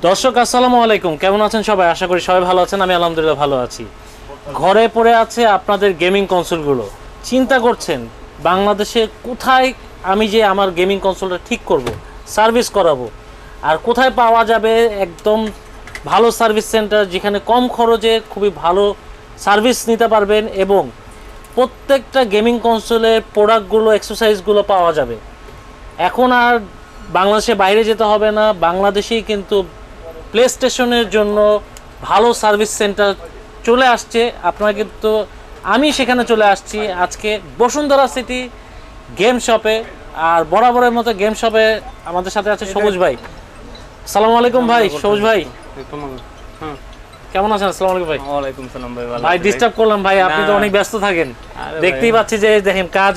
দর্শক আসসালামু আলাইকুম, কেমন আছেন সবাই? আশা করি সবাই ভালো আছেন। আমি আলহামদুলিল্লাহ ভালো আছি। ঘরে পড়ে আছে আপনাদের গেমিং কনসোলগুলো। চিন্তা করছেন বাংলাদেশে কোথায় আমি যে আমার গেমিং কনসোলটা ঠিক করব, সার্ভিস করাবো, আর কোথায় পাওয়া যাবে একদম ভালো সার্ভিস সেন্টার যেখানে কম খরচে খুবই ভালো সার্ভিস নিতে পারবেন এবং প্রত্যেকটা গেমিং কনসোলের প্রোডাক্টগুলো এক্সারসাইজগুলো পাওয়া যাবে। এখন আর বাংলাদেশে বাইরে যেতে হবে না, বাংলাদেশেই কিন্তু প্লে স্টেশনের জন্য ভালো সার্ভিস সেন্টার চলে আসছে। আপনারা কিন্তু আমি সেখানে চলে আসছি আজকে বসুন্ধরা সিটি গেম শপে। আর বরাবরের মতো গেম শপে আমাদের সাথে আছে সবুজ ভাই। আসসালামু আলাইকুম ভাই। সবুজ ভাই কেমন আছেন? আসসালামু আলাইকুম ভাই। ওয়ালাইকুম সালাম ভাই। ভাই ডিস্টার্ব করলাম ভাই, আপনি তো অনেক ব্যস্ত থাকেন, দেখতেই পাচ্ছি যে দেখেন কাজ।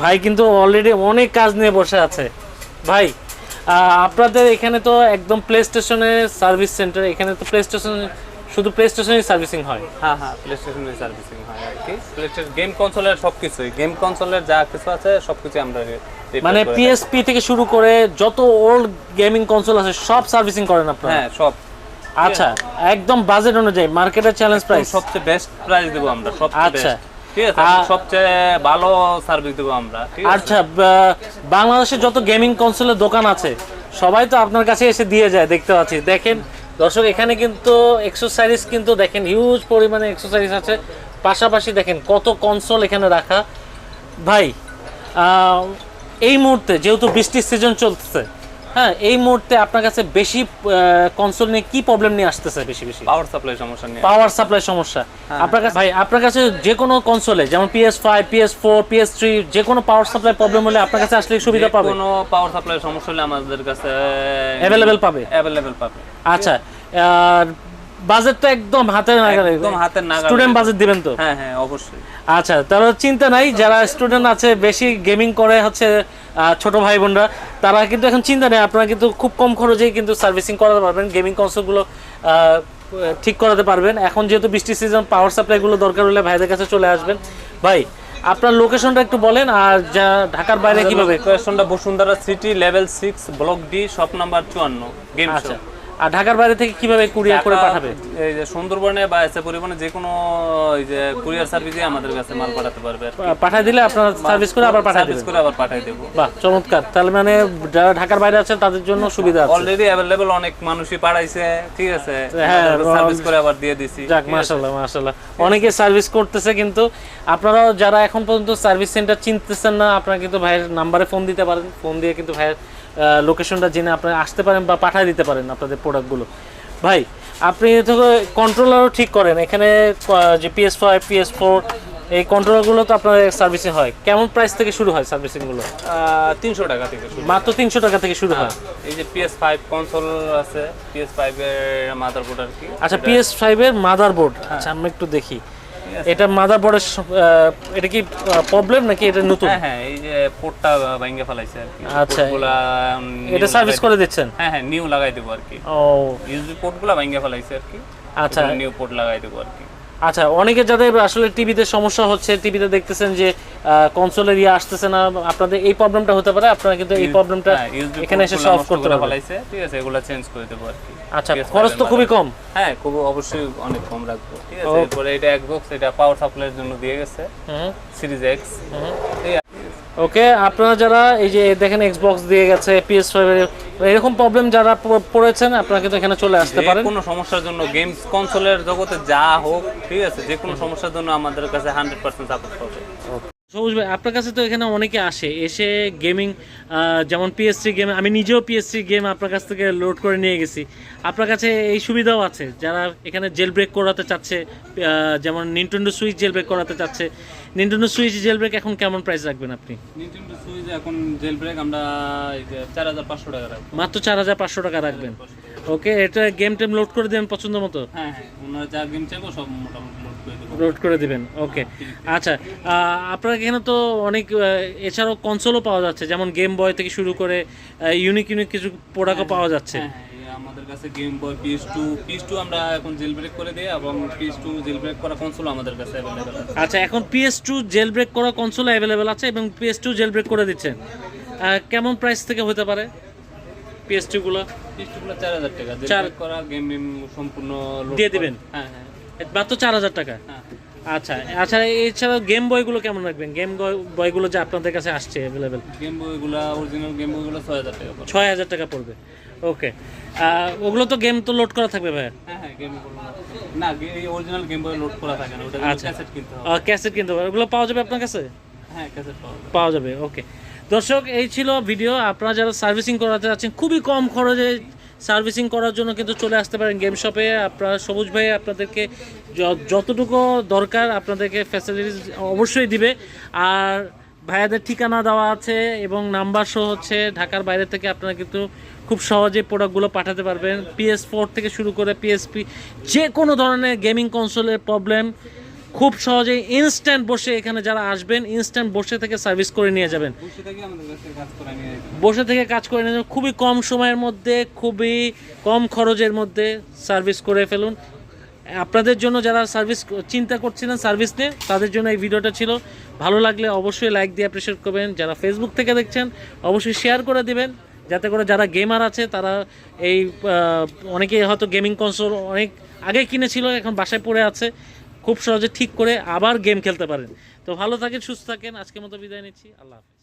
ভাই কিন্তু অলরেডি অনেক কাজ নিয়ে বসে আছে। ভাই আপনাদের এখানে তো একদম প্লে স্টেশনের সার্ভিস সেন্টার, এখানে তো প্লে স্টেশন শুধু প্লে স্টেশনের সার্ভিসিং হয়? হ্যাঁ হ্যাঁ, প্লে স্টেশনের সার্ভিসিং হয় আর কি। প্লে স্টেশন গেম কনসোলের সবকিছুই, গেম কনসোলের যা কিছু আছে সবকিছু আমরা মানে পিএসপি থেকে শুরু করে যত ওল্ড গেমিং কনসোল আছে সব সার্ভিসিং করেন আপনারা? হ্যাঁ সব। আচ্ছা, একদম বাজেট অনুযায়ী মার্কেটের চ্যালেঞ্জ প্রাইস? সবচেয়ে বেস্ট প্রাইস দেব আমরা, সবচেয়ে আচ্ছা ঠিক আছে, সবচেয়ে ভালো সার্ভিস দেব আমরা, ঠিক আছে। আচ্ছা, বাংলাদেশে যত গেমিং কনসোলের দোকান আছে সবাই তো আপনার কাছে এসে দিয়ে যায় দেখতে পাচ্ছি। দেখেন দর্শক, এখানে কিন্তু এক্সারসাইজ কিন্তু দেখেন হিউজ পরিমাণে এক্সারসাইজ আছে। পাশাপাশি দেখেন কত কনসোল এখানে রাখা। ভাই এই মুহূর্তে যেহেতু বৃষ্টির সিজন চলতেছে, হ্যাঁ, এই মুহূর্তে আপনার কাছে বেশি কনসোল নিয়ে কি প্রবলেম নিয়ে আসতেছে? বেশি পাওয়ার সাপ্লাই সমস্যা নিয়ে। পাওয়ার সাপ্লাই সমস্যা আপনার কাছে? ভাই আপনার কাছে যে কোনো কনসোলে যেমন PS5, PS4, PS3 যে কোনো পাওয়ার সাপ্লাই প্রবলেম হলে আপনার কাছে আসলে সুবিধা পাবে? কোনো পাওয়ার সাপ্লাই সমস্যা হলে আমাদের কাছে অ্যাভেলেবেল পাবে? অ্যাভেলেবেল পাবে। আচ্ছা, আর বাজেটটা একদম হাতের নাগালে? একদম হাতের নাগালে। স্টুডেন্ট বাজেট দিবেন তো? হ্যাঁ হ্যাঁ অবশ্যই। আচ্ছা, তাহলে চিন্তা নাই, যারা স্টুডেন্ট আছে বেশি গেমিং করে হচ্ছে ছোট ভাই বোনরা, তারা কিন্তু এখন চিন্তা নেই, আপনারা কিন্তু খুব কম খরচেই কিন্তু সার্ভিসিং করাতে পারবেন, গেমিং কনসোলগুলো ঠিক করাতে পারবেন। এখন যেহেতু বৃষ্টির সিজন, পাওয়ার সাপ্লাইগুলো দরকার হলে ভাইদের কাছে চলে আসবেন। ভাই আপনার লোকেশনটা একটু বলেন, আর যা ঢাকার বাইরে কিভাবে? লোকেশনটা Bashundhara city level 6 block D shop number 54 game shop. আচ্ছা, আর ঢাকার বাইরে থেকে কিভাবে কুরিয়ার করে পাঠাবে? এই যে সুন্দরবনে বা এসে পরিবহনে যে কোনো এই যে কুরিয়ার সার্ভিসে আমাদের কাছে মাল পাঠাতে পারবে। পাঠিয়ে দিলে আপনারা সার্ভিস করে আবার পাঠিয়ে সার্ভিস করে আবার পাঠিয়ে দেব। বাহ, চমৎকার। তাহলে মানে যারা ঢাকার বাইরে আছে তাদের জন্য সুবিধা আছে। অলরেডি अवेलेबल, অনেক মানুষই পাঠাইছে, ঠিক আছে। হ্যাঁ, সার্ভিস করে আবার দিয়ে দিছি। যাক, মাশাআল্লাহ মাশাআল্লাহ, অনেকে সার্ভিস করতেছে। কিন্তু আপনারাও যারা এখন পর্যন্ত সার্ভিস সেন্টার চিনতেছেন না, আপনারা কিন্তু ভাইয়ের নাম্বারে ফোন দিতে পারেন। ফোন দিয়ে কিন্তু ভাইয়ের লোকেশনটা জেনে আপনারা আসতে পারেন বা পাঠিয়ে দিতে পারেন আপনাদের প্রোডাক্টগুলো। ভাই আপনি তো কন্ট্রোলারও ঠিক করেন এখানে, যে PS5, PS4 এই কন্ট্রোলারগুলো তো আপনার সার্ভিসিং হয়। কেমন প্রাইস থেকে শুরু হয় সার্ভিসিংগুলো? 300 টাকা থেকে শুরু। মাত্র 300 টাকা থেকে শুরু হয়? এই যে PS5 কনসোল আছে, PS5 এর মাদারবোর্ড আর কি। আচ্ছা, PS5 এর মাদারবোর্ড। আচ্ছা, আমরা একটু দেখি এটা মাদারবোর্ডের, এটা কি প্রবলেম নাকি এটা নতুন? হ্যাঁ হ্যাঁ, এই যে পোর্টটা ভেঙে ফেলাইছে আর কি। আচ্ছা, এটা নিউ সার্ভিস করে দিচ্ছেন? হ্যাঁ হ্যাঁ, নিউ লাগাই দেব আর কি। ও ইউএসবি পোর্টগুলো ভেঙে ফেলাইছে আর কি। আচ্ছা, নিউ পোর্ট লাগাই দেব আর কি। আচ্ছা, অনেকে যাদের আসলে টিভিতে সমস্যা হচ্ছে, টিভিতে দেখতেছেন যে কনসোলের আসতেছে না, আপনাদের এই প্রবলেমটা হতে পারে। আপনারা কিন্তু এই প্রবলেমটা এখানে এসে সলভ করতে পারবেন, ঠিক আছে। এগুলা চেঞ্জ করে দেব আর কি। আচ্ছা, খরচ তো খুবই কম? হ্যাঁ, খুব অবশ্যই অনেক কম রাখবো, ঠিক আছে। এরপরে এটা Xbox, এটা পাওয়ার সাপ্লাইয়ের জন্য দিয়ে গেছে সিরিজ এক্স। ওকে, আপনারা যারা এই যে দেখেন Xbox দিয়ে গেছে, PS5 এরকম প্রবলেম যারা পড়েছেন, আপনারা কিন্তু এখানে চলে আসতে পারেন। কোনো সমস্যার জন্য গেমস কনসোলের জগতে যা হোক, ঠিক আছে, যে কোনো সমস্যার জন্য আমাদের কাছে 100% সাপোর্ট পাবে। সবুজ ভাই, আপনার কাছে তো এখানে অনেকে আসে, এসে গেমিং যেমন PS3 গেম, আমি নিজেও PS3 গেম আপনার কাছ থেকে লোড করে নিয়ে গেছি। আপনার কাছে এই সুবিধাও আছে যারা এখানে জেল ব্রেক করাতে চাচ্ছে, যেমন নিনটেন্ডো সুইচ জেল ব্রেক করাতে চাচ্ছে। নিনটেন্ডো সুইচ জেল ব্রেক এখন কেমন প্রাইস রাখবেন আপনি? নিনটেন্ডো সুইচ এখন জেল ব্রেক আমরা 4500 টাকা রাখবো। মাত্র 4500 টাকা রাখবেন? ওকে, এটা গেম টেম লোড করে দেবেন পছন্দ মতো? হ্যাঁ হ্যাঁ, ওনারা যা গেম চাইবো সব মোটামুটি লোড করে দিবেন। ওকে, আচ্ছা, আপনার এখানে তো অনেক এছাড়াও কনসোলও পাওয়া যাচ্ছে, যেমন গেম বয় থেকে শুরু করে ইউনিক কিছু প্রোডাক্টও পাওয়া যাচ্ছে। আমাদের কাছে গেম বয়, PS2 আমরা এখন জেল ব্রেক করে দিই, এবং PS2 জেল ব্রেক করা কনসোল আমাদের কাছে अवेलेबल আছে। আচ্ছা, এখন PS2 জেল ব্রেক করা কনসোল अवेलेबल আছে এবং PS2 জেল ব্রেক করে দিচ্ছেন। কেমন প্রাইস থেকে হতে পারে? PS2 গুলো PS2 গুলো 4000 টাকা জেলব্রেক করা গেম সম্পূর্ণ load দিয়ে করা। দিবেন? হ্যাঁ হ্যাঁ মাত্র 4000 টাকা। হ্যাঁ আচ্ছা আচ্ছা, এছাড়াও গেম বয়গুলো কেমন রাখবেন? গেম বয়গুলো যে আপনাদের কাছে আসছে অ্যাভেলেবেল, গেম বইগুলো অরিজিনাল গেম বইগুলো 6000 টাকা পড়ে। 6000 টাকা পড়বে। ওকে, ওগুলো তো গেম তো লোড করা থাকবে ভাই? হ্যাঁ হ্যাঁ গেম না এই অরিজিনাল গেম বই লোড করা থাকে না, ওটা আচ্ছা। ক্যাসেট কিনতে হবে। ক্যাসেট কিনতে হবে, ওগুলো পাওয়া যাবে আপনার কাছে? হ্যাঁ ক্যাসেট পাওয়া যায়। পাওয়া যাবে। ওকে দর্শক, এই ছিল ভিডিও। আপনারা যারা সার্ভিসিং করাতে যাচ্ছেন খুবই কম খরচে সার্ভিসিং করার জন্য কিন্তু চলে আসতে পারেন গেম শপে। আপনারা সবুজ ভাই আপনাদেরকে যতটুকু দরকার আপনাদেরকে ফ্যাসিলিটিস অবশ্যই দিবে। আর ভাইয়াদের ঠিকানা দেওয়া আছে এবং নাম্বার সহ হচ্ছে ঢাকার বাইরে থেকে আপনারা কিন্তু খুব সহজে প্রোডাক্টগুলো পাঠাতে পারবেন। PS4 থেকে শুরু করে PSP যে কোনো ধরনের গেমিং কনসোলের প্রবলেম খুব সহজেই ইনস্ট্যান্ট বসে এখানে যারা আসবেন ইনস্ট্যান্ট বসে থেকে সার্ভিস করে নিয়ে যাবেন। বসে থেকে আমাদের কাছে কাজ করে নিয়ে যাবে। বসে থেকে কাজ করে নিয়ে যাবেন, খুবই কম সময়ের মধ্যে খুবই কম খরচের মধ্যে সার্ভিস করে ফেলুন। আপনাদের জন্য যারা সার্ভিস চিন্তা করছিলেন সার্ভিস নিয়ে, তাদের জন্য এই ভিডিওটা ছিল। ভালো লাগলে অবশ্যই লাইক দিয়ে অ্যাপ্রিশিয়েট করবেন। যারা ফেসবুক থেকে দেখছেন অবশ্যই শেয়ার করে দিবেন, যাতে করে যারা গেমার আছে তারা এই অনেকেই হয়তো গেমিং কনসোল অনেক আগে কিনেছিল, এখন বাসায় পড়ে আছে, খুব সহজে ঠিক করে আবার গেম খেলতে পারেন। তো ভালো থাকেন, সুস্থ থাকেন। আজকের মতো বিদায় নিচ্ছি, আল্লাহ হাফেজ।